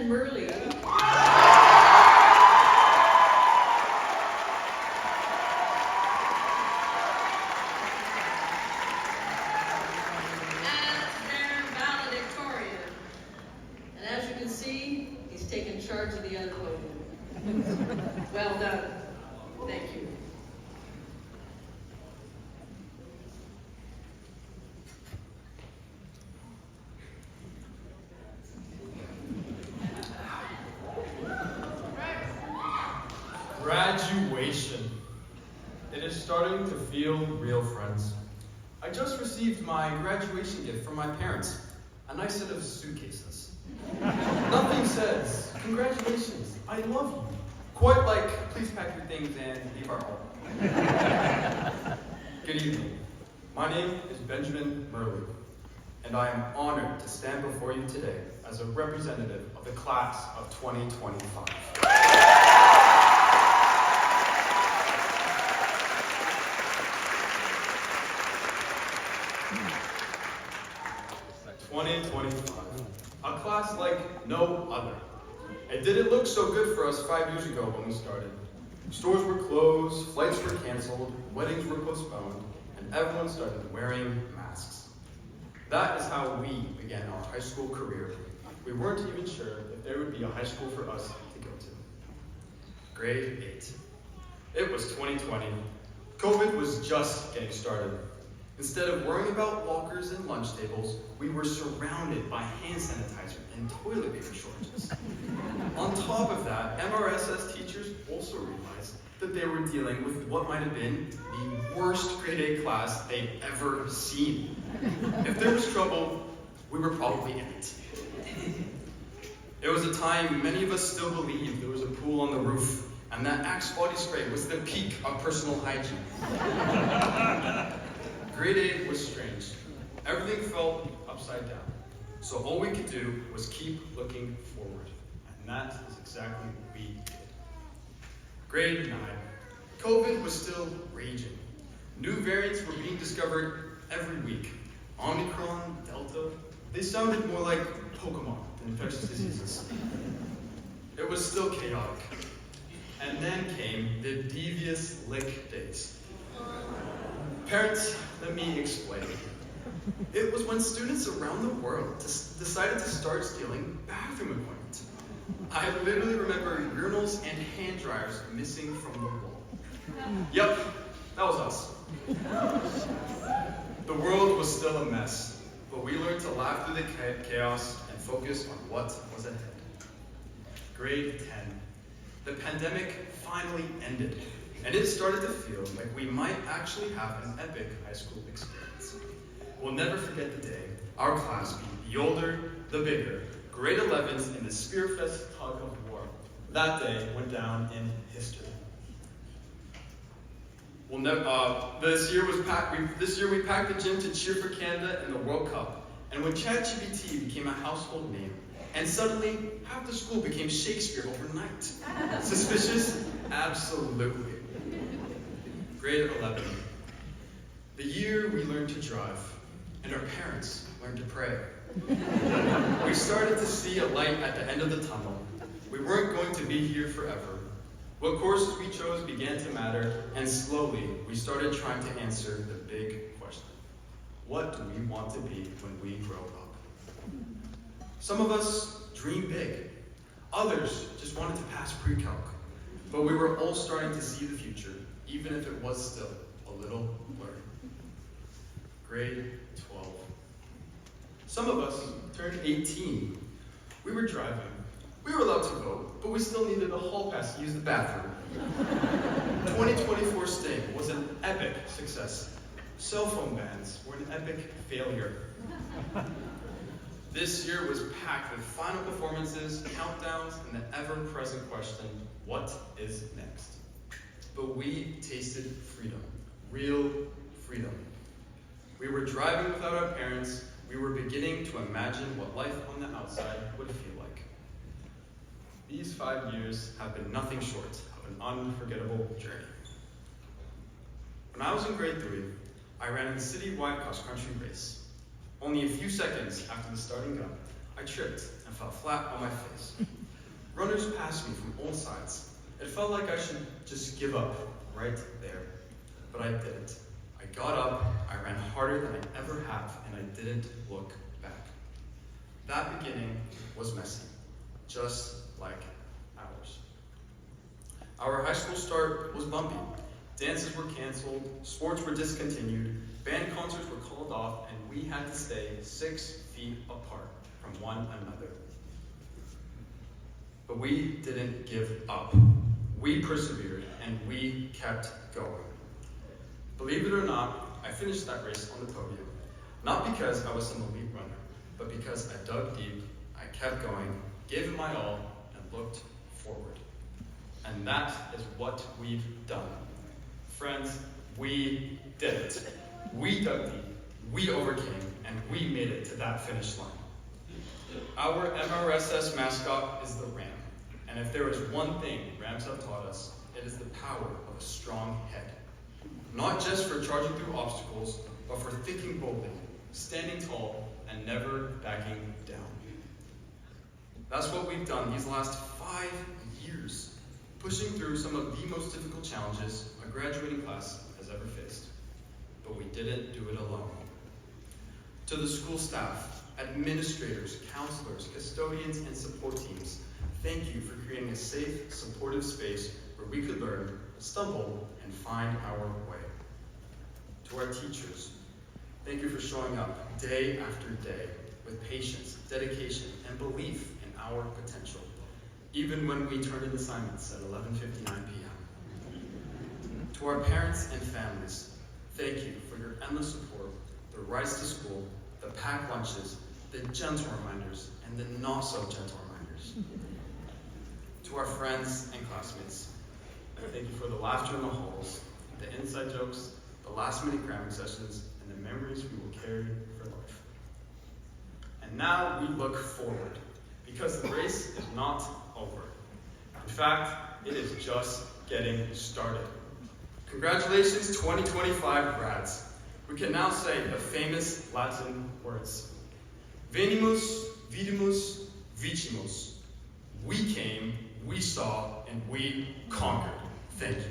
Benjamin Murley. As their valedictorian. And as you can see, he's taken charge of the other podium. Well done. Thank you. Graduation. It is starting to feel real, friends. I just received my graduation gift from my parents, a nice set of suitcases. Nothing says, congratulations, I love you. Quite like, please pack your things and leave our home. Good evening. My name is Benjamin Murley, and I am honored to stand before you today as a representative of the class of 2025. 2025, a class like no other. It didn't look so good for us 5 years ago when we started. Stores were closed, flights were canceled, weddings were postponed, and everyone started wearing masks. That is how we began our high school career. We weren't even sure if there would be a high school for us to go to. Grade 8. It was 2020. COVID was just getting started. Instead of worrying about lockers and lunch tables, we were surrounded by hand sanitizer and toilet paper shortages. On top of that, MRSS teachers also realized that they were dealing with what might have been the worst grade 8 class they'd ever seen. If there was trouble, we were probably in it. It was a time many of us still believed there was a pool on the roof, and that Axe body spray was the peak of personal hygiene. Grade 8 was strange. Everything felt upside down. So all we could do was keep looking forward. And that is exactly what we did. Grade 9. COVID was still raging. New variants were being discovered every week. Omicron, Delta, they sounded more like Pokemon than infectious diseases. It was still chaotic. And then came the devious lick days. Parents, let me explain. It was when students around the world decided to start stealing bathroom equipment. I literally remember urinals and hand dryers missing from the wall. Yep, that was us. The world was still a mess, but we learned to laugh through the chaos and focus on what was ahead. Grade 10. The pandemic finally ended, and it started to feel like we might actually have an epic high school experience. We'll never forget the day our class beat the older, the bigger, grade 11s in the Spearfest tug of war. That day went down in history. This year we packed the gym to cheer for Canada in the World Cup, and when ChatGPT became a household name, and suddenly half the school became Shakespeare overnight. Suspicious? Absolutely. Grade 11. The year we learned to drive, and our parents learned to pray. We started to see a light at the end of the tunnel. We weren't going to be here forever. What courses we chose began to matter, and slowly we started trying to answer the big question. What do we want to be when we grow up? Some of us dream big. Others just wanted to pass pre-calc. But we were all starting to see the future, even if it was still a little blurry. Grade 12. Some of us turned 18. We were driving. We were allowed to vote, but we still needed a hall pass to use the bathroom. 2024 Sting was an epic success. Cell phone bans were an epic failure. This year was packed with final performances, countdowns, and the ever-present question, what is next? But we tasted freedom, real freedom. We were driving without our parents. We were beginning to imagine what life on the outside would feel like. These 5 years have been nothing short of an unforgettable journey. When I was in grade 3, I ran a citywide cross-country race. Only a few seconds after the starting gun, I tripped and fell flat on my face. Runners passed me from all sides. It felt like I should just give up right there. But I didn't. I got up, I ran harder than I ever have, and I didn't look back. That beginning was messy, just like ours. Our high school start was bumpy. Dances were canceled, sports were discontinued, band concerts were called off, and we had to stay 6 feet apart from one another. But we didn't give up. We persevered, and we kept going. Believe it or not, I finished that race on the podium. Not because I was some elite runner, but because I dug deep, I kept going, gave it my all, and looked forward. And that is what we've done. Friends, we did it. We dug deep, we overcame, and we made it to that finish line. Our MRSS mascot is the ram. And if there is one thing rams have taught us, it is the power of a strong head. Not just for charging through obstacles, but for thinking boldly, standing tall, and never backing down. That's what we've done these last 5 years, pushing through some of the most difficult challenges a graduating class has ever faced. But we didn't do it alone. To the school staff, administrators, counselors, custodians, and support teams, thank you for creating a safe, supportive space where we could learn, stumble, and find our way. To our teachers, thank you for showing up day after day with patience, dedication, and belief in our potential, even when we turned in assignments at 11:59 p.m. To our parents and families, thank you for your endless support, the rides to school, the packed lunches, the gentle reminders, and the not-so-gentle reminders. To our friends and classmates, thank you for the laughter in the halls, the inside jokes, the last-minute cramming sessions, and the memories we will carry for life. And now we look forward, because the race is not over. In fact, it is just getting started. Congratulations, 2025 grads. We can now say the famous Latin words. Venimus, vidimus, vicimus. We came, we saw, and we conquered. Thank you.